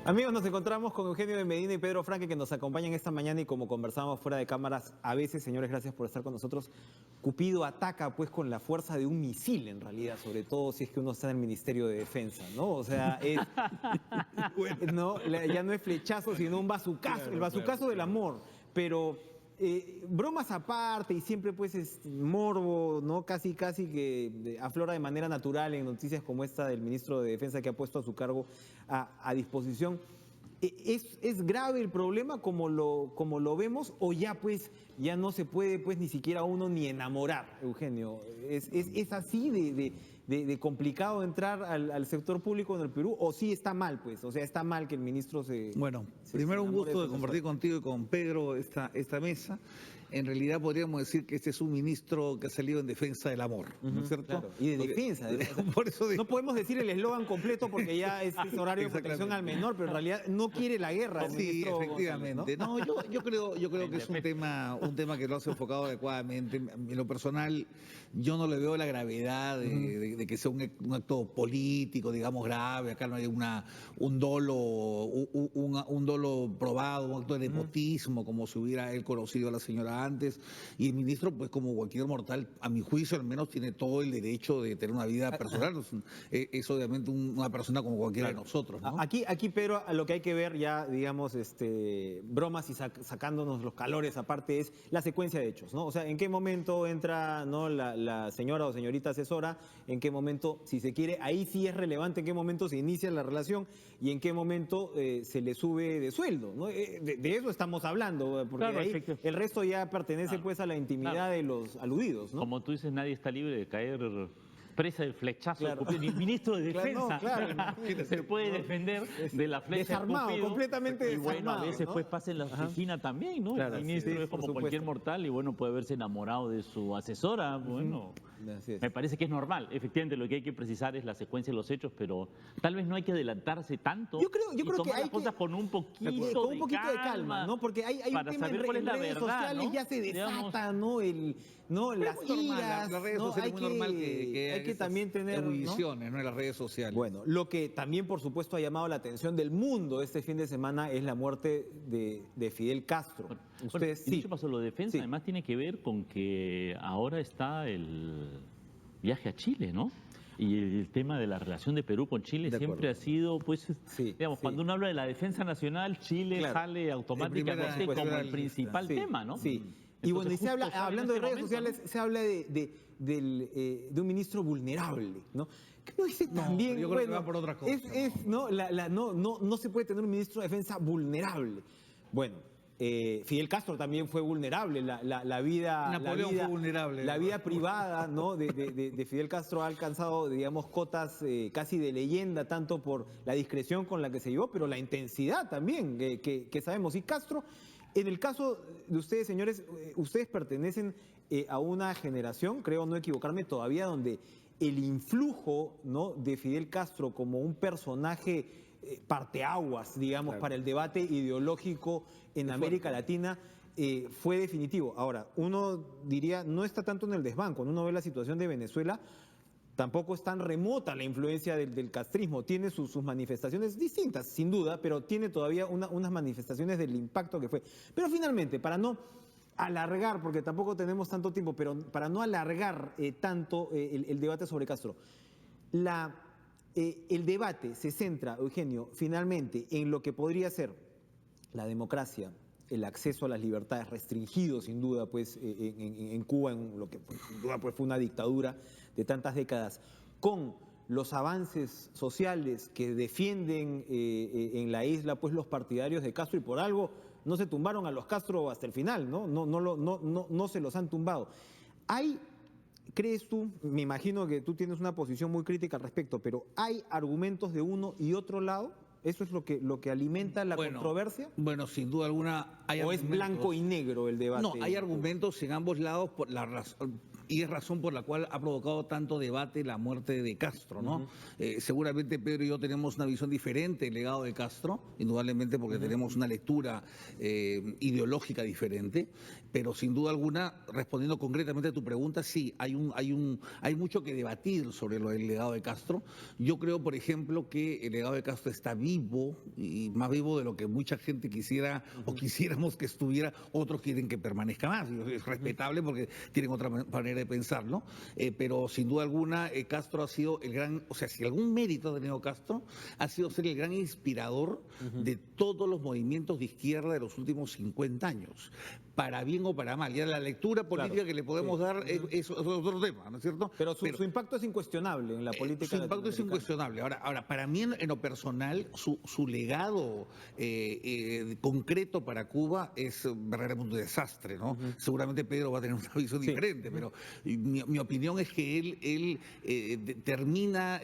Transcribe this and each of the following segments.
Amigos, nos encontramos con Eugenio de Medina y Pedro Franque, que nos acompañan esta mañana, y como conversamos fuera de cámaras, a veces, señores, gracias por estar con nosotros, Cupido ataca pues con la fuerza de un misil, en realidad, sobre todo si es que uno está en el Ministerio de Defensa, ¿no? O sea, ya no es flechazo, sino un bazucazo, claro, el bazucazo del amor, pero... bromas aparte, y siempre pues es morbo, ¿no? Casi que aflora de manera natural en noticias como esta del ministro de Defensa, que ha puesto a su cargo a disposición. ¿Es grave el problema como lo vemos, o ya pues ya no se puede pues ni siquiera uno ni enamorar, Eugenio? ¿Es así de complicado entrar al sector público en el Perú, o sí está mal pues? O sea, está mal que el ministro se... Bueno, primero un gusto de compartir contigo y con Pedro esta mesa. En realidad podríamos decir que este es un ministro que ha salido en defensa del amor, ¿no es cierto? Claro. Y de defensa. Por eso no podemos decir el eslogan completo porque ya es horario de protección al menor, pero en realidad no quiere la guerra. Sí, efectivamente. ¿No? Yo creo que es un tema que lo has enfocado adecuadamente. En lo personal, yo no le veo la gravedad de que sea un acto político, digamos, grave. Acá no hay un dolo probado, un acto de nepotismo, como si hubiera él conocido a la señora antes. Y el ministro, pues como cualquier mortal, a mi juicio al menos, tiene todo el derecho de tener una vida personal. Es obviamente una persona como cualquiera de nosotros, ¿no? Aquí, Pedro, lo que hay que ver ya, digamos, bromas y sacándonos los calores aparte, es la secuencia de hechos, ¿no? O sea, en qué momento entra, ¿no?, la señora o señorita asesora, en qué momento, si se quiere, ahí sí es relevante en qué momento se inicia la relación y en qué momento se le sube de sueldo, ¿no? De eso estamos hablando, porque claro, ahí el resto ya pertenece pues a la intimidad de los aludidos, ¿no? Como tú dices, nadie está libre de caer presa del flechazo de Cupido. Ni el ministro de Defensa se puede defender de la flecha desarmado, de Cupido. completamente desarmado. Y bueno, a veces pues pasa en la oficina también, ¿no? Claro, el ministro es como cualquier mortal y bueno, puede verse enamorado de su asesora, bueno... Me parece que es normal. Efectivamente, lo que hay que precisar es la secuencia de los hechos, pero tal vez no hay que adelantarse tanto. Yo creo tomar que hay las cosas con un poquito de calma, ¿no? Porque hay un tema en redes sociales, ¿no? Ya se desata, ¿no? Las iras, las redes sociales es muy normal que hay que también tener ebulliciones, ¿no? En las redes sociales. Bueno, lo que también, por supuesto, ha llamado la atención del mundo este fin de semana es la muerte de Fidel Castro. Ustedes sí. Pasó lo de defensa, además tiene que ver con que ahora está el viaje a Chile, ¿no? Y el tema de la relación de Perú con Chile siempre ha sido, pues, digamos, cuando uno habla de la defensa nacional, Chile sale automáticamente como el principal tema, ¿no? Sí. Y bueno, y hablando de redes sociales, se habla de un ministro vulnerable, ¿no? Que no dice también, yo creo que va por otra cosa. No se puede tener un ministro de defensa vulnerable. Bueno, Fidel Castro también fue vulnerable, la vida... Napoleón fue vulnerable. La vida privada, ¿no?, de Fidel Castro ha alcanzado, digamos, cotas casi de leyenda, tanto por la discreción con la que se llevó, pero la intensidad también que sabemos. Y Castro, en el caso de ustedes, señores, ustedes pertenecen a una generación, creo no equivocarme todavía, donde el influjo, ¿no?, de Fidel Castro como un personaje parteaguas, digamos, para el debate ideológico en América Latina, fue definitivo. Ahora, uno diría, no está tanto en el desván. Cuando uno ve la situación de Venezuela, tampoco es tan remota la influencia del castrismo. Tiene sus manifestaciones distintas, sin duda, pero tiene todavía unas manifestaciones del impacto que fue. Pero finalmente, para no alargar, porque tampoco tenemos tanto tiempo, pero para no alargar tanto el debate sobre Castro, el debate se centra, Eugenio, finalmente en lo que podría ser la democracia, el acceso a las libertades restringido, sin duda, pues en Cuba, en lo que sin duda pues, fue una dictadura de tantas décadas, con los avances sociales que defienden en la isla pues los partidarios de Castro, y por algo no se tumbaron a los Castro hasta el final, no se los han tumbado. ¿Crees tú, me imagino que tú tienes una posición muy crítica al respecto, pero hay argumentos de uno y otro lado? ¿Eso es lo que alimenta la controversia? Bueno, sin duda alguna hay argumentos. ¿O es blanco y negro el debate? No, hay argumentos en ambos lados. y es razón por la cual ha provocado tanto debate la muerte de Castro, ¿no? Seguramente Pedro y yo tenemos una visión diferente del legado de Castro, indudablemente porque tenemos una lectura ideológica diferente, pero sin duda alguna, respondiendo concretamente a tu pregunta, sí, hay mucho que debatir sobre lo del legado de Castro. Yo creo, por ejemplo, que el legado de Castro está vivo, y más vivo de lo que mucha gente quisiera o quisiéramos que estuviera. Otros quieren que permanezca más, es respetable porque tienen otra manera de pensar, ¿no? Pero sin duda alguna, Castro ha sido el gran, o sea, si algún mérito ha tenido Castro, ha sido ser el gran inspirador de todos los movimientos de izquierda de los últimos 50 años, para bien o para mal. Ya la lectura política que le podemos dar es otro tema, ¿no es cierto? Pero su impacto es incuestionable en la política. Su impacto es incuestionable. Ahora, para mí en lo personal, su legado concreto para Cuba es verdaderamente un desastre, ¿no? Seguramente Pedro va a tener una visión diferente, pero mi opinión es que él termina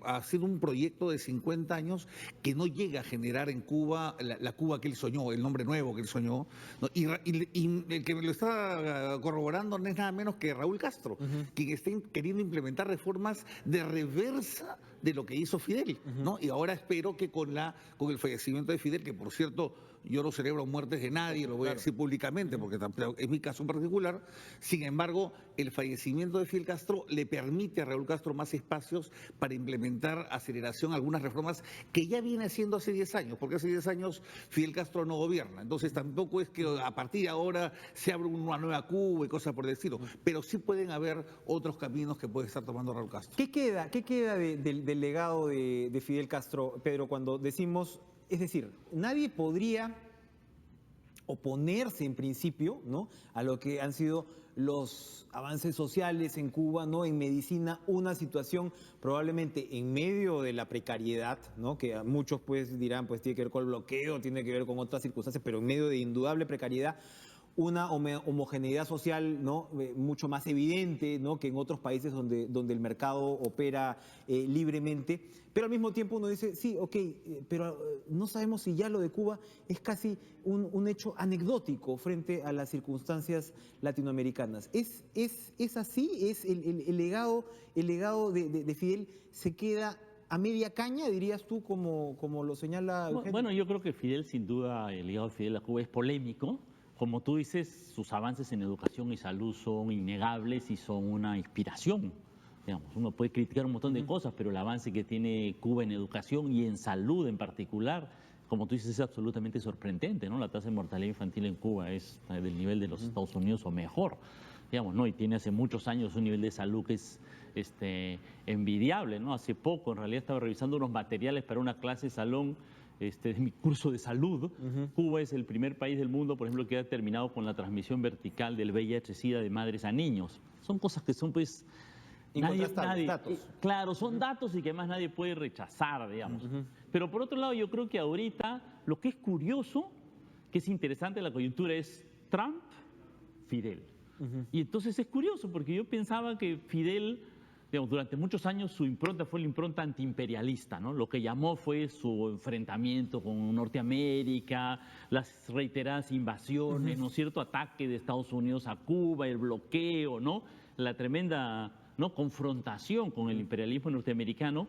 haciendo un proyecto de 50 años que no llega a generar en Cuba la Cuba que él soñó, el nombre nuevo que él soñó, ¿no? Y el que me lo está corroborando no es nada menos que Raúl Castro, quien está queriendo implementar reformas de reversa de lo que hizo Fidel, ¿no? Y ahora espero que con el fallecimiento de Fidel, que por cierto yo no celebro muertes de nadie, lo voy a decir públicamente porque tampoco es mi caso en particular, sin embargo el fallecimiento de Fidel Castro le permite a Raúl Castro más espacios para implementar aceleración algunas reformas que ya viene haciendo hace 10 años, porque hace 10 años Fidel Castro no gobierna, entonces tampoco es que a partir de ahora se abra una nueva Cuba y cosas por el estilo, pero sí pueden haber otros caminos que puede estar tomando Raúl Castro. ¿Qué queda del legado de Fidel Castro, Pedro, cuando decimos, es decir, nadie podría oponerse en principio, ¿no?, a lo que han sido los avances sociales en Cuba, ¿no?, en medicina, una situación probablemente en medio de la precariedad, ¿no?, que muchos pues dirán, pues tiene que ver con el bloqueo, tiene que ver con otras circunstancias, pero en medio de indudable precariedad, una homogeneidad social, ¿no?, mucho más evidente, ¿no?, que en otros países donde el mercado opera libremente, pero al mismo tiempo uno dice, sí, ok, pero no sabemos si ya lo de Cuba es casi un hecho anecdótico frente a las circunstancias latinoamericanas. ¿Es así? ¿Es el legado de Fidel se queda a media caña, dirías tú, como lo señala Eugenio? Bueno, yo creo que Fidel, sin duda, el legado de Fidel a Cuba es polémico. Como tú dices, sus avances en educación y salud son innegables y son una inspiración. Digamos, uno puede criticar un montón de cosas, pero el avance que tiene Cuba en educación y en salud en particular, como tú dices, es absolutamente sorprendente, ¿no? La tasa de mortalidad infantil en Cuba es del nivel de los Estados Unidos o mejor, digamos, ¿no? Y tiene hace muchos años un nivel de salud que es envidiable, ¿no? Hace poco, en realidad, estaba revisando unos materiales para una clase de salón de mi curso de salud. Cuba es el primer país del mundo, por ejemplo, que ha terminado con la transmisión vertical del VIH-Sida de madres a niños. Son cosas que son, pues, datos. Claro, son datos y que más nadie puede rechazar, digamos. Pero por otro lado, yo creo que ahorita lo que es curioso, que es interesante en la coyuntura, es Trump, Fidel. Y entonces es curioso, porque yo pensaba que Fidel, digamos, durante muchos años su impronta fue la impronta antiimperialista, ¿no? Lo que llamó fue su enfrentamiento con Norteamérica, las reiteradas invasiones, ¿no es cierto?, ataque de Estados Unidos a Cuba, el bloqueo, ¿no?, la tremenda, ¿no?, confrontación con el imperialismo norteamericano,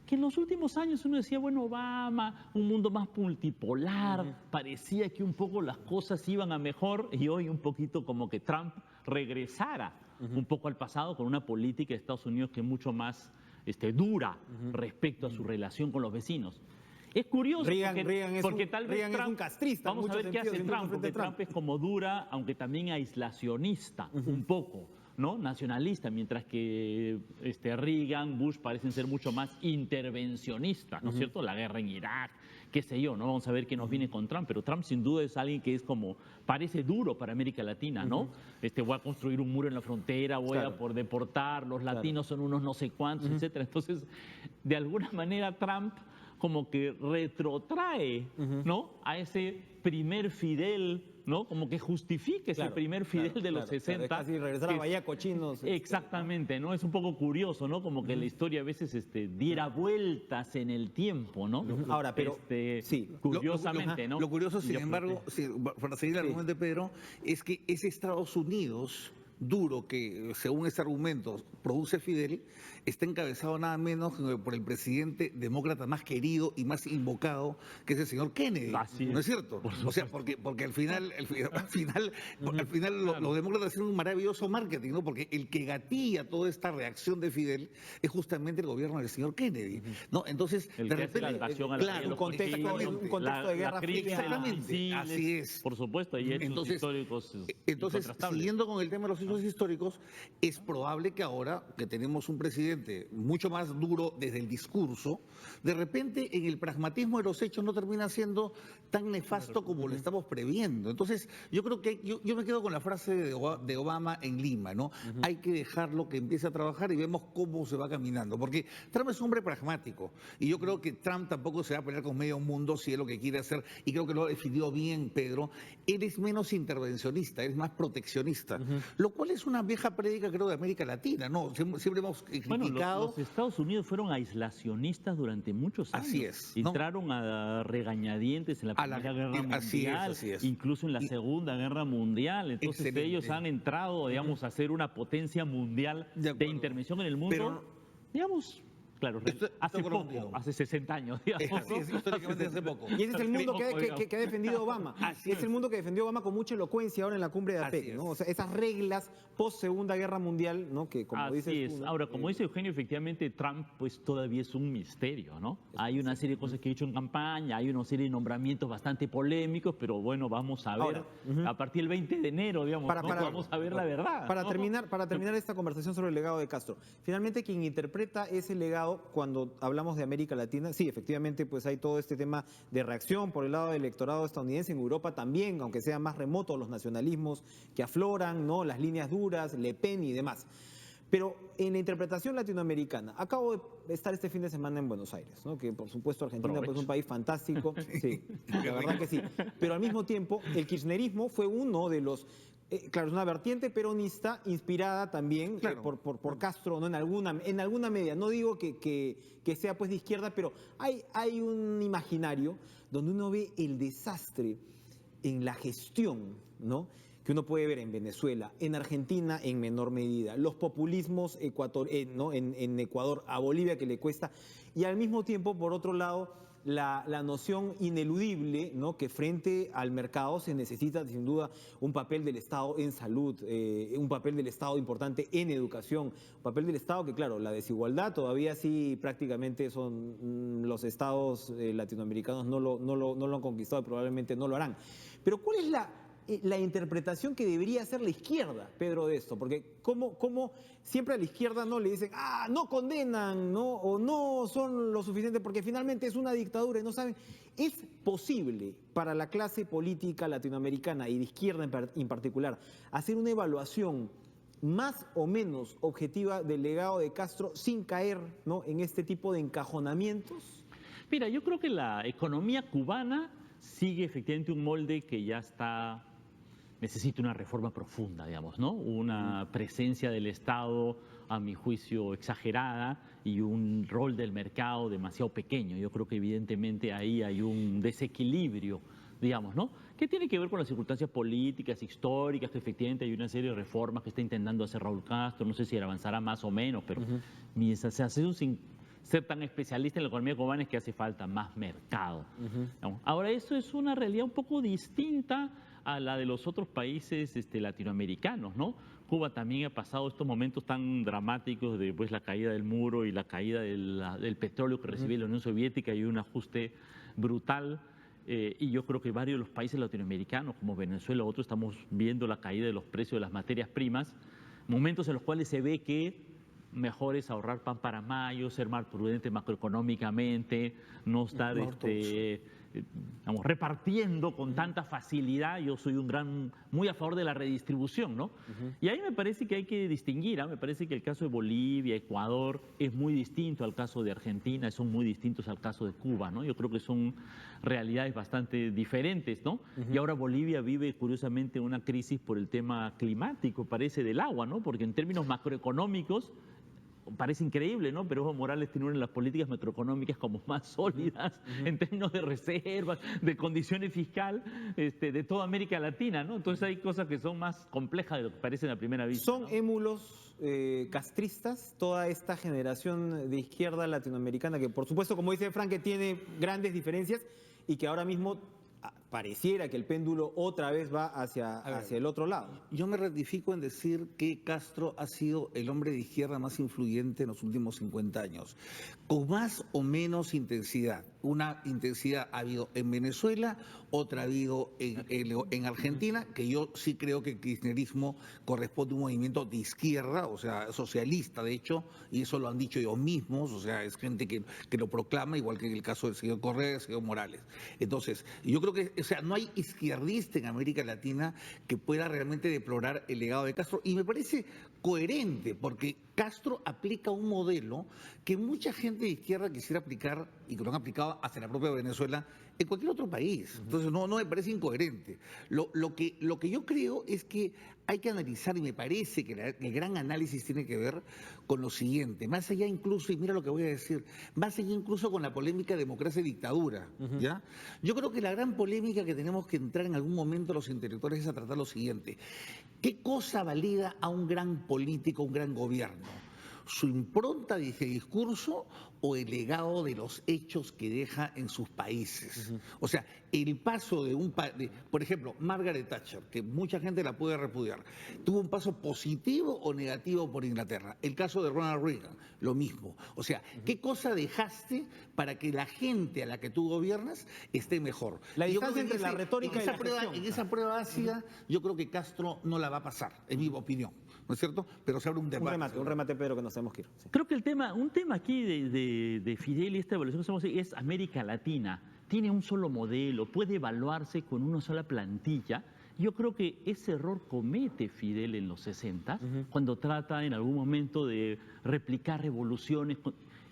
que en los últimos años uno decía, bueno, Obama, un mundo más multipolar, parecía que un poco las cosas iban a mejor, y hoy un poquito como que Trump regresara un poco al pasado con una política de Estados Unidos que es mucho más dura respecto a su relación con los vecinos. Es curioso porque tal vez Reagan Trump, es un castrista. Vamos a ver qué hace Trump, porque Trump es como dura, aunque también aislacionista, un poco, ¿no?, nacionalista, mientras que Reagan, Bush parecen ser mucho más intervencionistas, ¿no es cierto? La guerra en Irak, qué sé yo, ¿no? Vamos a ver qué nos viene con Trump, pero Trump sin duda es alguien que es como, parece duro para América Latina, ¿no? Voy a construir un muro en la frontera, voy a por deportar, los latinos son unos no sé cuántos, etcétera. Entonces, de alguna manera Trump como que retrotrae, ¿no?, a ese primer Fidel, ¿no?, como que justifique ese primer Fidel de los 60. Casi regresar a Bahía Cochinos. Exactamente, ¿no? Es un poco curioso, ¿no? Como que la historia a veces diera vueltas en el tiempo, ¿no? Ahora, pero curiosamente, ¿no? Lo curioso, sin embargo, para seguir el argumento de Pedro, es que es Estados Unidos duro que, según ese argumento, produce Fidel, está encabezado nada menos que por el presidente demócrata más querido y más invocado, que es el señor Kennedy. ¿No es cierto? O sea, porque al final los demócratas hacen un maravilloso marketing, ¿no? Porque el que gatilla toda esta reacción de Fidel es justamente el gobierno del señor Kennedy, ¿no? Entonces, de repente, claro, un contexto de guerra fría. Exactamente, así es. Por supuesto, hay hechos históricos. Entonces, siguiendo con el tema de los hechos históricos, es probable que ahora que tenemos un presidente mucho más duro desde el discurso, de repente en el pragmatismo de los hechos no termina siendo tan nefasto como lo estamos previendo. Entonces, yo creo que yo me quedo con la frase de Obama en Lima, ¿no? Hay que dejarlo que empiece a trabajar y vemos cómo se va caminando, porque Trump es un hombre pragmático y yo creo que Trump tampoco se va a pelear con medio mundo si es lo que quiere hacer, y creo que lo ha definido bien Pedro. Él es menos intervencionista, él es más proteccionista, lo cual es una vieja prédica, creo, de América Latina, ¿no? Siempre hemos criticado. Bueno, los Estados Unidos fueron aislacionistas durante muchos años. Así es. Entraron a regañadientes en la Primera Guerra Mundial, así es. incluso en la Segunda Guerra Mundial. Entonces ellos han entrado, digamos, a ser una potencia mundial de intervención en el mundo, pero, digamos... Claro, hace poco, hace 60 años, digamos. Así es, históricamente hace poco. Y ese es el mundo que ha defendido Obama. Es el mundo que defendió Obama con mucha elocuencia ahora en la cumbre de APEC, ¿no? O sea, esas reglas post-Segunda Guerra Mundial, ¿no? Que como dices Así es. Ahora, como dice Eugenio, efectivamente Trump pues todavía es un misterio, ¿no? Hay una serie de cosas que ha hecho en campaña, hay una serie de nombramientos bastante polémicos, pero bueno, vamos a ver a partir del 20 de enero, digamos, vamos a ver la verdad. Para terminar esta conversación sobre el legado de Castro, finalmente quien interpreta ese legado cuando hablamos de América Latina, sí, efectivamente, pues hay todo este tema de reacción por el lado del electorado estadounidense, en Europa también, aunque sea más remoto, los nacionalismos que afloran, ¿no? Las líneas duras, Le Pen y demás. Pero en la interpretación latinoamericana, acabo de estar este fin de semana en Buenos Aires, ¿no? Que por supuesto Argentina pues, es un país fantástico, sí, la verdad que sí. Pero al mismo tiempo, el kirchnerismo fue uno de los... claro, es una vertiente peronista inspirada también por Castro, ¿no? En alguna medida. No digo que sea pues de izquierda, pero hay un imaginario donde uno ve el desastre en la gestión, ¿no? Que uno puede ver en Venezuela, en Argentina en menor medida, los populismos ¿no? en Ecuador, a Bolivia que le cuesta, y al mismo tiempo, por otro lado, la noción ineludible, ¿no? Que frente al mercado se necesita sin duda un papel del Estado en salud, un papel del Estado importante en educación, un papel del Estado que claro, la desigualdad todavía sí prácticamente son los estados latinoamericanos no lo han conquistado y probablemente no lo harán. Pero ¿cuál es la interpretación que debería hacer la izquierda, Pedro, de esto? Porque como siempre a la izquierda no le dicen, no condenan, ¿no? O no son lo suficiente porque finalmente es una dictadura y no saben. ¿Es posible para la clase política latinoamericana y de izquierda en particular hacer una evaluación más o menos objetiva del legado de Castro sin caer, ¿no? en este tipo de encajonamientos? Mira, yo creo que la economía cubana sigue efectivamente un molde que ya necesita una reforma profunda, digamos, ¿no? Una presencia del Estado, a mi juicio, exagerada y un rol del mercado demasiado pequeño. Yo creo que evidentemente ahí hay un desequilibrio, digamos, ¿no? Que tiene que ver con las circunstancias políticas, históricas, que efectivamente hay una serie de reformas que está intentando hacer Raúl Castro, no sé si avanzará más o menos, pero mientras se hace sin ser tan especialista en la economía cubana es que hace falta más mercado. Ahora, eso es una realidad un poco distinta a la de los otros países latinoamericanos, ¿no? Cuba también ha pasado estos momentos tan dramáticos de pues, la caída del muro y la caída del petróleo que recibía la Unión Soviética y un ajuste brutal. Y yo creo que varios de los países latinoamericanos, como Venezuela, otros, estamos viendo la caída de los precios de las materias primas, momentos en los cuales se ve que mejor es ahorrar pan para mayo, ser más prudente macroeconómicamente, no estar repartiendo con tanta facilidad. Yo soy muy a favor de la redistribución, ¿no? Y ahí me parece que hay que distinguir, me parece que el caso de Bolivia, Ecuador, es muy distinto al caso de Argentina, son muy distintos al caso de Cuba, ¿no? Yo creo que son realidades bastante diferentes, ¿no? Y ahora Bolivia vive, curiosamente, una crisis por el tema climático, parece, del agua, ¿no? Porque en términos macroeconómicos, parece increíble, ¿no? Pero Evo Morales tiene una de las políticas macroeconómicas como más sólidas en términos de reservas, de condiciones fiscal, de toda América Latina, ¿no? Entonces hay cosas que son más complejas de lo que parecen a primera vista. ¿Son émulos castristas toda esta generación de izquierda latinoamericana que, por supuesto, como dice Frank, que tiene grandes diferencias y que ahora mismo pareciera que el péndulo otra vez va hacia el otro lado? Yo me ratifico en decir que Castro ha sido el hombre de izquierda más influyente en los últimos 50 años, con más o menos intensidad. Una intensidad ha habido en Venezuela, otra ha habido en Argentina, que yo sí creo que el kirchnerismo corresponde a un movimiento de izquierda, o sea, socialista de hecho, y eso lo han dicho ellos mismos, o sea, es gente que lo proclama, igual que en el caso del señor Correa y del señor Morales. Entonces, yo creo que, o sea, no hay izquierdista en América Latina que pueda realmente deplorar el legado de Castro, y me parece coherente, porque Castro aplica un modelo que mucha gente de izquierda quisiera aplicar y que lo han aplicado hasta la propia Venezuela en cualquier otro país. Entonces no me parece incoherente. Lo que yo creo es que hay que analizar, y me parece que el gran análisis tiene que ver con lo siguiente, más allá incluso, y mira lo que voy a decir, más allá incluso con la polémica de democracia y dictadura, ¿ya? Yo creo que la gran polémica que tenemos que entrar en algún momento los intelectuales es a tratar lo siguiente: ¿qué cosa valida a un gran político, un gran gobierno? ¿Su impronta de ese discurso o el legado de los hechos que deja en sus países? O sea, el paso de por ejemplo, Margaret Thatcher, que mucha gente la puede repudiar, ¿tuvo un paso positivo o negativo por Inglaterra? El caso de Ronald Reagan, lo mismo. O sea, ¿qué cosa dejaste para que la gente a la que tú gobiernas esté mejor? La distancia entre la retórica y la gestión. En esa prueba ácida, yo creo que Castro no la va a pasar, en mi opinión. ¿No es cierto? Pero se abre un debate. Un remate, Pedro, que nos tenemos que ir. Sí. Creo que un tema aquí de Fidel y esta evaluación que hacemos es América Latina. Tiene un solo modelo, puede evaluarse con una sola plantilla. Yo creo que ese error comete Fidel en los 60, cuando trata en algún momento de replicar revoluciones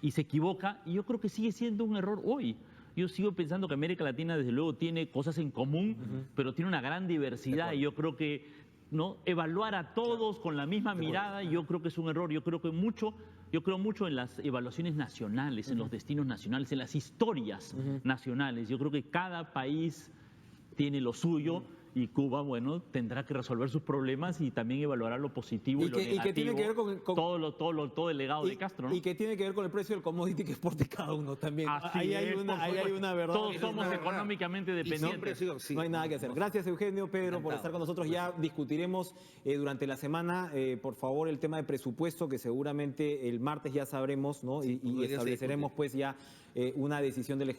y se equivoca. Y yo creo que sigue siendo un error hoy. Yo sigo pensando que América Latina, desde luego, tiene cosas en común, pero tiene una gran diversidad, y yo creo que evaluar a todos con la misma mirada, yo creo que es un error. Yo creo mucho en las evaluaciones nacionales, en los destinos nacionales, en las historias nacionales. Yo creo que cada país tiene lo suyo. Y Cuba, bueno, tendrá que resolver sus problemas y también evaluará lo positivo y lo negativo. Y que tiene que ver con todo el legado de Castro, ¿no? Y que tiene que ver con el precio del commodity que exporte cada uno también. Ahí hay una verdad. Todos somos económicamente dependientes. No hay nada que hacer. Gracias, Eugenio, Pedro, por estar con nosotros. Ya discutiremos durante la semana, por favor, el tema de presupuesto, que seguramente el martes ya sabremos, ¿no? Y estableceremos pues ya una decisión del Ejecutivo.